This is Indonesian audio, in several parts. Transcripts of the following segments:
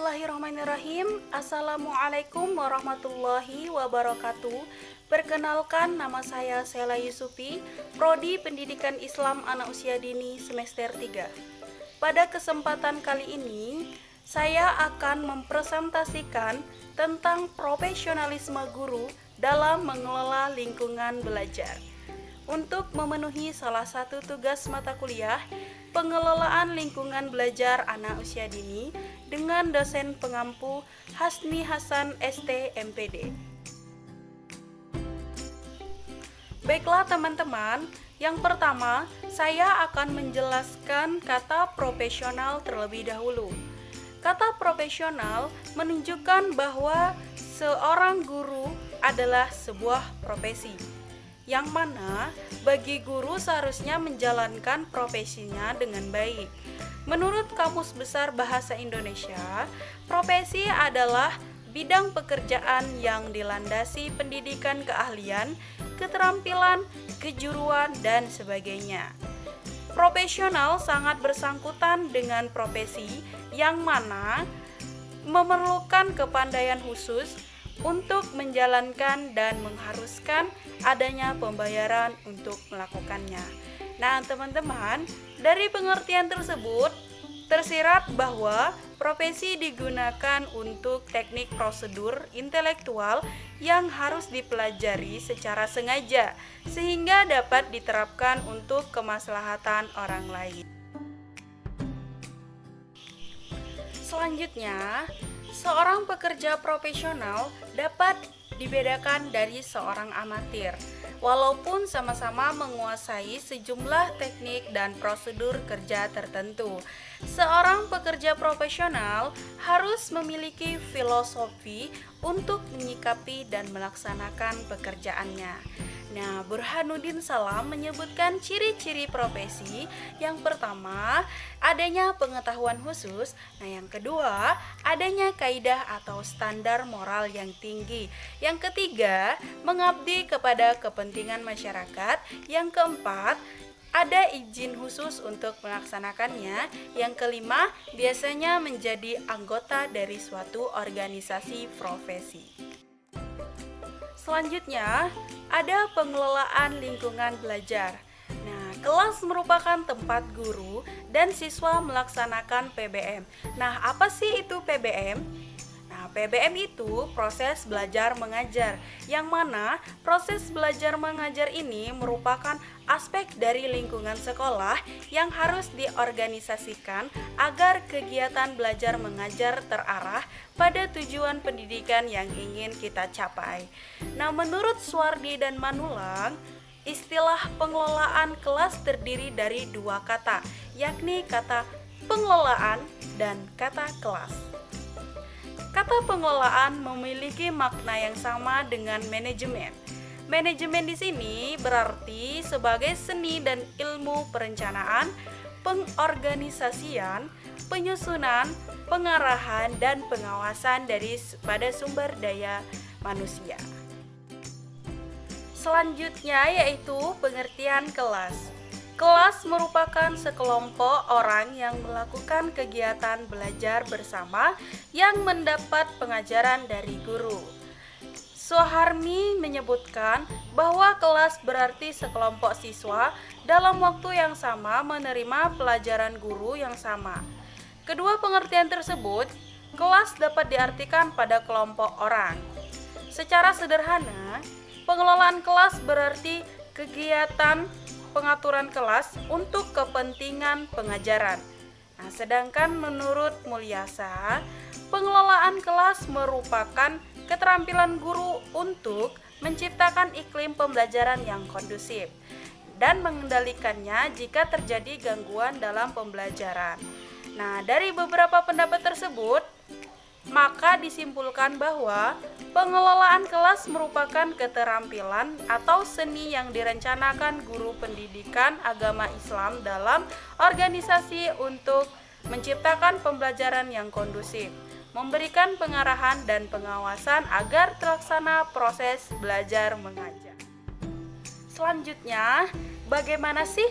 Bismillahirrahmanirrahim. Assalamualaikum warahmatullahi wabarakatuh. Perkenalkan, nama saya Sela Yusufi, Prodi Pendidikan Islam Anak Usia Dini semester 3. Pada kesempatan kali ini, saya akan mempresentasikan tentang profesionalisme guru dalam mengelola lingkungan belajar. Untuk memenuhi salah satu tugas mata kuliah, pengelolaan lingkungan belajar anak usia dini dengan dosen pengampu Hasni Hasan ST MPD. Baiklah teman-teman, yang pertama saya akan menjelaskan kata profesional terlebih dahulu. Kata profesional menunjukkan bahwa seorang guru adalah sebuah profesi, yang mana bagi guru seharusnya menjalankan profesinya dengan baik. Menurut Kamus Besar Bahasa Indonesia, profesi adalah bidang pekerjaan yang dilandasi pendidikan keahlian, keterampilan, kejuruan, dan sebagainya. Profesional sangat bersangkutan dengan profesi yang mana memerlukan kepandaian khusus untuk menjalankan dan mengharuskan adanya pembayaran untuk melakukannya. Nah, teman-teman, dari pengertian tersebut tersirat bahwa profesi digunakan untuk teknik prosedur intelektual yang harus dipelajari secara sengaja sehingga dapat diterapkan untuk kemaslahatan orang lain. Selanjutnya, seorang pekerja profesional dapat dibedakan dari seorang amatir, walaupun sama-sama menguasai sejumlah teknik dan prosedur kerja tertentu. Seorang pekerja profesional harus memiliki filosofi untuk menyikapi dan melaksanakan pekerjaannya. Nah, Burhanuddin Salam menyebutkan ciri-ciri profesi. Yang pertama, adanya pengetahuan khusus. Nah, yang kedua, adanya kaidah atau standar moral yang tinggi. Yang ketiga, mengabdi kepada kepentingan masyarakat. Yang keempat, ada izin khusus untuk melaksanakannya. Yang kelima, biasanya menjadi anggota dari suatu organisasi profesi. Selanjutnya, ada pengelolaan lingkungan belajar. Nah, kelas merupakan tempat guru dan siswa melaksanakan PBM. Nah, apa sih itu PBM? Nah, PBM itu proses belajar mengajar, yang mana proses belajar mengajar ini merupakan aspek dari lingkungan sekolah yang harus diorganisasikan agar kegiatan belajar mengajar terarah pada tujuan pendidikan yang ingin kita capai. Nah, menurut Suwardi dan Manulang, istilah pengelolaan kelas terdiri dari dua kata, yakni kata pengelolaan dan kata kelas. Kata pengelolaan memiliki makna yang sama dengan manajemen. Manajemen di sini berarti sebagai seni dan ilmu perencanaan, pengorganisasian, penyusunan, pengarahan, dan pengawasan pada sumber daya manusia. Selanjutnya yaitu pengertian kelas. Kelas merupakan sekelompok orang yang melakukan kegiatan belajar bersama yang mendapat pengajaran dari guru. Soeharmi menyebutkan bahwa kelas berarti sekelompok siswa dalam waktu yang sama menerima pelajaran guru yang sama. Kedua pengertian tersebut, kelas dapat diartikan pada kelompok orang. Secara sederhana, pengelolaan kelas berarti kegiatan pengaturan kelas untuk kepentingan pengajaran. Nah, sedangkan menurut Mulyasa, pengelolaan kelas merupakan keterampilan guru untuk menciptakan iklim pembelajaran yang kondusif dan mengendalikannya jika terjadi gangguan dalam pembelajaran. Nah, dari beberapa pendapat tersebut, maka disimpulkan bahwa pengelolaan kelas merupakan keterampilan atau seni yang direncanakan guru pendidikan agama Islam dalam organisasi untuk menciptakan pembelajaran yang kondusif, memberikan pengarahan dan pengawasan agar terlaksana proses belajar mengajar. Selanjutnya, bagaimana sih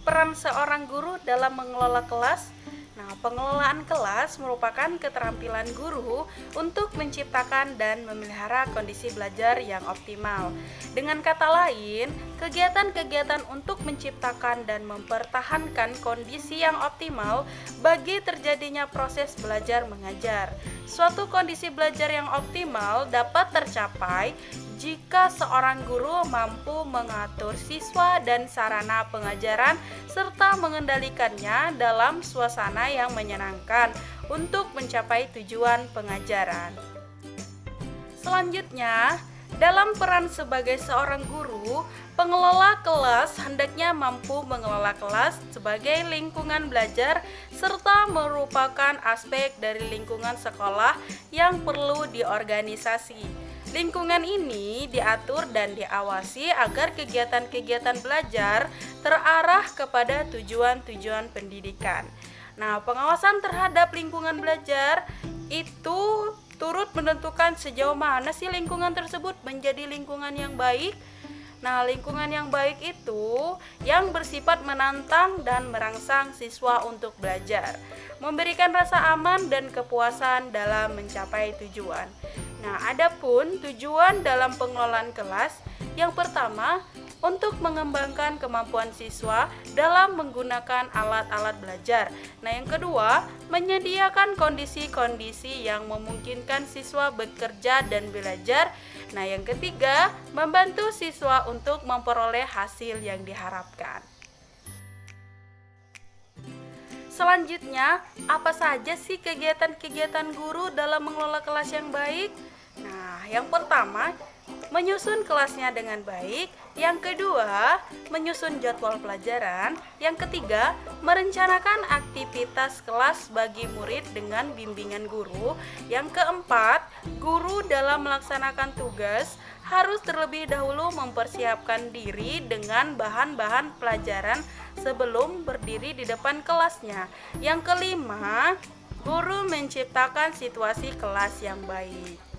peran seorang guru dalam mengelola kelas? Nah, pengelolaan kelas merupakan keterampilan guru untuk menciptakan dan memelihara kondisi belajar yang optimal. Dengan kata lain, kegiatan-kegiatan untuk menciptakan dan mempertahankan kondisi yang optimal bagi terjadinya proses belajar mengajar. Suatu kondisi belajar yang optimal dapat tercapai jika seorang guru mampu mengatur siswa dan sarana pengajaran serta mengendalikannya dalam suasana yang menyenangkan untuk mencapai tujuan pengajaran. Selanjutnya, dalam peran sebagai seorang guru, pengelola kelas hendaknya mampu mengelola kelas sebagai lingkungan belajar serta merupakan aspek dari lingkungan sekolah yang perlu diorganisasi. Lingkungan ini diatur dan diawasi agar kegiatan-kegiatan belajar terarah kepada tujuan-tujuan pendidikan. Nah, pengawasan terhadap lingkungan belajar itu turut menentukan sejauh mana sih lingkungan tersebut menjadi lingkungan yang baik. Nah, lingkungan yang baik itu yang bersifat menantang dan merangsang siswa untuk belajar, memberikan rasa aman dan kepuasan dalam mencapai tujuan. Nah, adapun tujuan dalam pengelolaan kelas, yang pertama, untuk mengembangkan kemampuan siswa dalam menggunakan alat-alat belajar. Nah, yang kedua, menyediakan kondisi-kondisi yang memungkinkan siswa bekerja dan belajar. Nah, yang ketiga, membantu siswa untuk memperoleh hasil yang diharapkan. Selanjutnya, apa saja sih kegiatan-kegiatan guru dalam mengelola kelas yang baik? Nah, yang pertama, menyusun kelasnya dengan baik. Yang kedua, menyusun jadwal pelajaran. Yang ketiga, merencanakan aktivitas kelas bagi murid dengan bimbingan guru. Yang keempat, guru dalam melaksanakan tugas harus terlebih dahulu mempersiapkan diri dengan bahan-bahan pelajaran sebelum berdiri di depan kelasnya. Yang kelima, guru menciptakan situasi kelas yang baik.